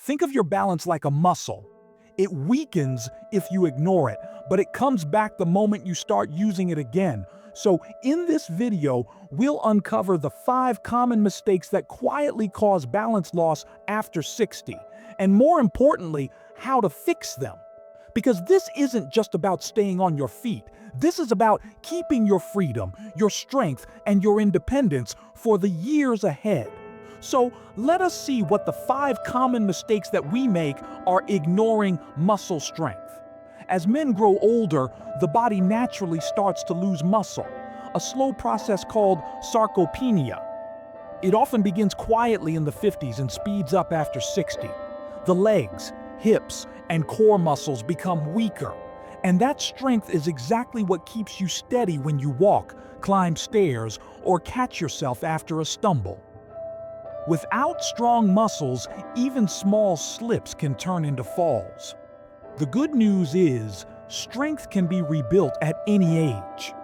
Think of your balance like a muscle. It weakens if you ignore it, but it comes back the moment you start using it again. So in this video, we'll uncover the 5 common mistakes that quietly cause balance loss after 60, and more importantly, how to fix them. Because this isn't just about staying on your feet. This is about keeping your freedom, your strength, and your independence for the years ahead. So let us see what the 5 common mistakes that we make are ignoring muscle strength. As men grow older, the body naturally starts to lose muscle, a slow process called sarcopenia. It often begins quietly in the 50s and speeds up after 60. The legs, hips, and core muscles become weaker, and that strength is exactly what keeps you steady when you walk, climb stairs, or catch yourself after a stumble. Without strong muscles, even small slips can turn into falls. The good news is, strength can be rebuilt at any age.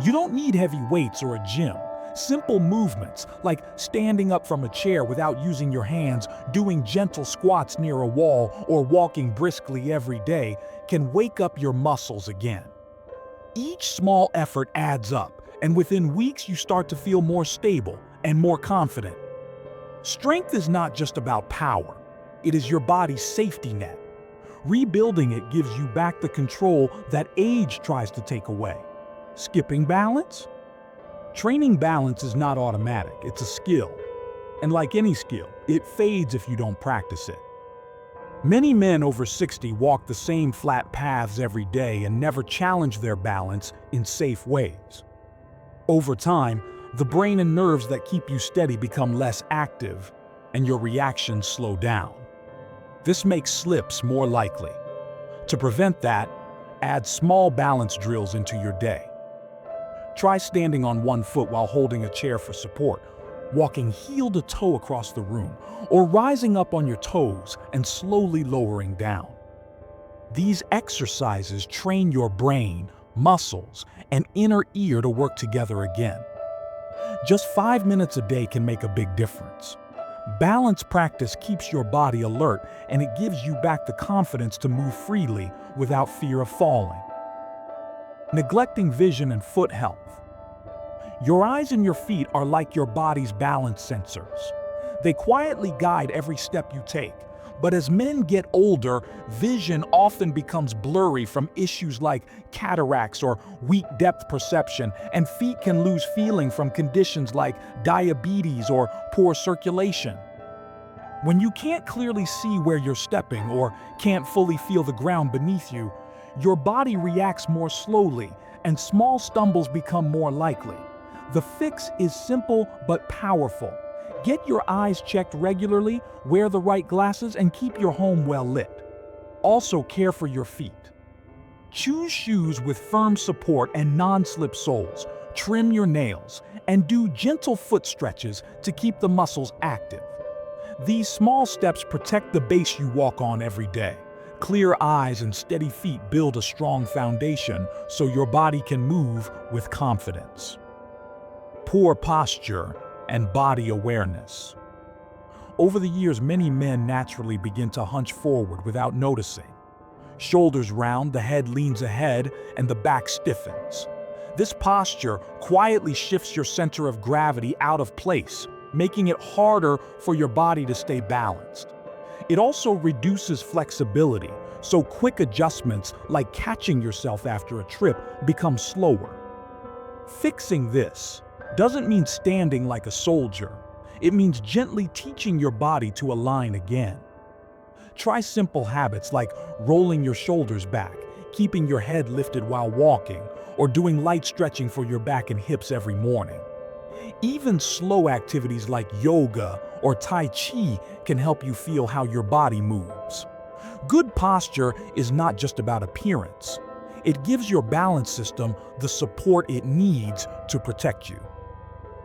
You don't need heavy weights or a gym. Simple movements, like standing up from a chair without using your hands, doing gentle squats near a wall, or walking briskly every day, can wake up your muscles again. Each small effort adds up, and within weeks you start to feel more stable and more confident. Strength is not just about power. It is your body's safety net. Rebuilding it gives you back the control that age tries to take away. Skipping balance? Training balance is not automatic, it's a skill. And like any skill, it fades if you don't practice it. Many men over 60 walk the same flat paths every day and never challenge their balance in safe ways. Over time, the brain and nerves that keep you steady become less active, and your reactions slow down. This makes slips more likely. To prevent that, add small balance drills into your day. Try standing on one foot while holding a chair for support, walking heel to toe across the room, or rising up on your toes and slowly lowering down. These exercises train your brain, muscles, and inner ear to work together again. Just 5 minutes a day can make a big difference. Balance practice keeps your body alert, and it gives you back the confidence to move freely without fear of falling. Neglecting vision and foot health. Your eyes and your feet are like your body's balance sensors. They quietly guide every step you take. But as men get older, vision often becomes blurry from issues like cataracts or weak depth perception, and feet can lose feeling from conditions like diabetes or poor circulation. When you can't clearly see where you're stepping or can't fully feel the ground beneath you, your body reacts more slowly, and small stumbles become more likely. The fix is simple but powerful. Get your eyes checked regularly, wear the right glasses, and keep your home well lit. Also care for your feet. Choose shoes with firm support and non-slip soles, trim your nails, and do gentle foot stretches to keep the muscles active. These small steps protect the base you walk on every day. Clear eyes and steady feet build a strong foundation so your body can move with confidence. Poor posture and body awareness. Over the years, many men naturally begin to hunch forward without noticing. Shoulders round, the head leans ahead, and the back stiffens. This posture quietly shifts your center of gravity out of place, making it harder for your body to stay balanced. It also reduces flexibility, so quick adjustments like catching yourself after a trip become slower. Fixing this doesn't mean standing like a soldier. It means gently teaching your body to align again. Try simple habits like rolling your shoulders back, keeping your head lifted while walking, or doing light stretching for your back and hips every morning. Even slow activities like yoga or Tai Chi can help you feel how your body moves. Good posture is not just about appearance. It gives your balance system the support it needs to protect you.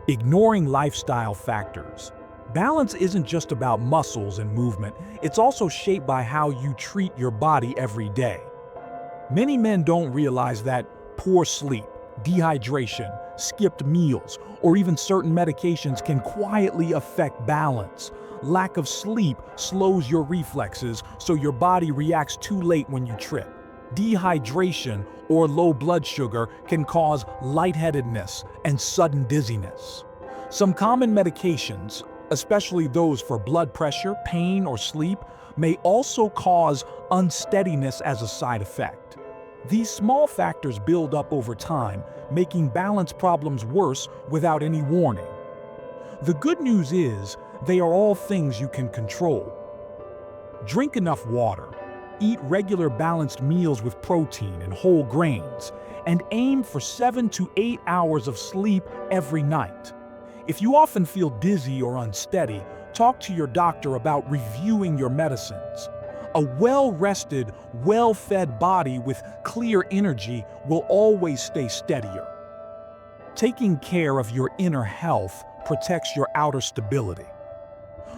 Ignoring lifestyle factors. Balance isn't just about muscles and movement, it's also shaped by how you treat your body every day. Many men don't realize that poor sleep, dehydration, skipped meals, or even certain medications can quietly affect balance, Lack of sleep slows your reflexes, so your body reacts too late when you trip. Dehydration or low blood sugar can cause lightheadedness and sudden dizziness. Some common medications, especially those for blood pressure, pain, or sleep, may also cause unsteadiness as a side effect. These small factors build up over time, making balance problems worse without any warning. The good news is, they are all things you can control. Drink enough water, eat regular balanced meals with protein and whole grains, and aim for 7 to 8 hours of sleep every night. If you often feel dizzy or unsteady, talk to your doctor about reviewing your medicines. A well-rested, well-fed body with clear energy will always stay steadier. Taking care of your inner health protects your outer stability.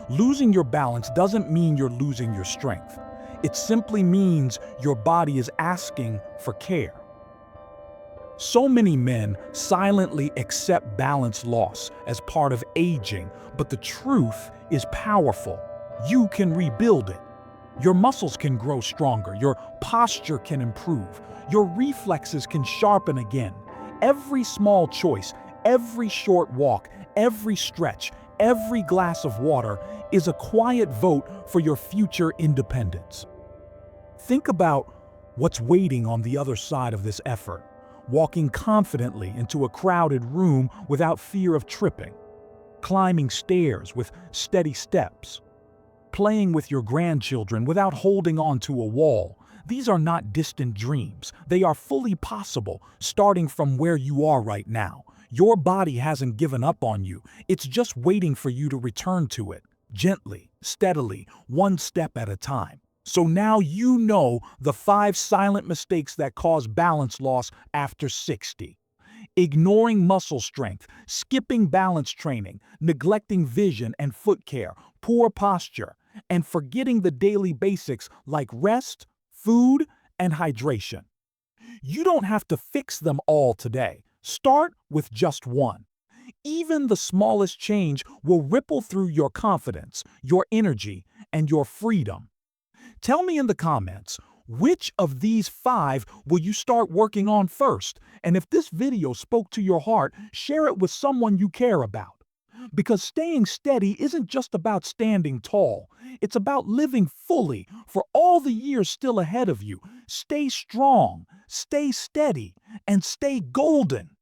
Losing your balance doesn't mean you're losing your strength. It simply means your body is asking for care. So many men silently accept balance loss as part of aging, but the truth is powerful. You can rebuild it. Your muscles can grow stronger, your posture can improve, your reflexes can sharpen again. Every small choice, every short walk, every stretch, every glass of water is a quiet vote for your future independence. Think about what's waiting on the other side of this effort. Walking confidently into a crowded room without fear of tripping. Climbing stairs with steady steps. Playing with your grandchildren without holding on to a wall. These are not distant dreams. They are fully possible, starting from where you are right now. Your body hasn't given up on you. It's just waiting for you to return to it. Gently, steadily, one step at a time. So now you know the 5 silent mistakes that cause balance loss after 60. Ignoring muscle strength, skipping balance training, neglecting vision and foot care, poor posture, and forgetting the daily basics like rest, food, and hydration. You don't have to fix them all today. Start with just one. Even the smallest change will ripple through your confidence, your energy, and your freedom. Tell me in the comments, which of these 5 will you start working on first? And if this video spoke to your heart, share it with someone you care about. Because staying steady isn't just about standing tall. It's about living fully for all the years still ahead of you. Stay strong, stay steady, and stay golden.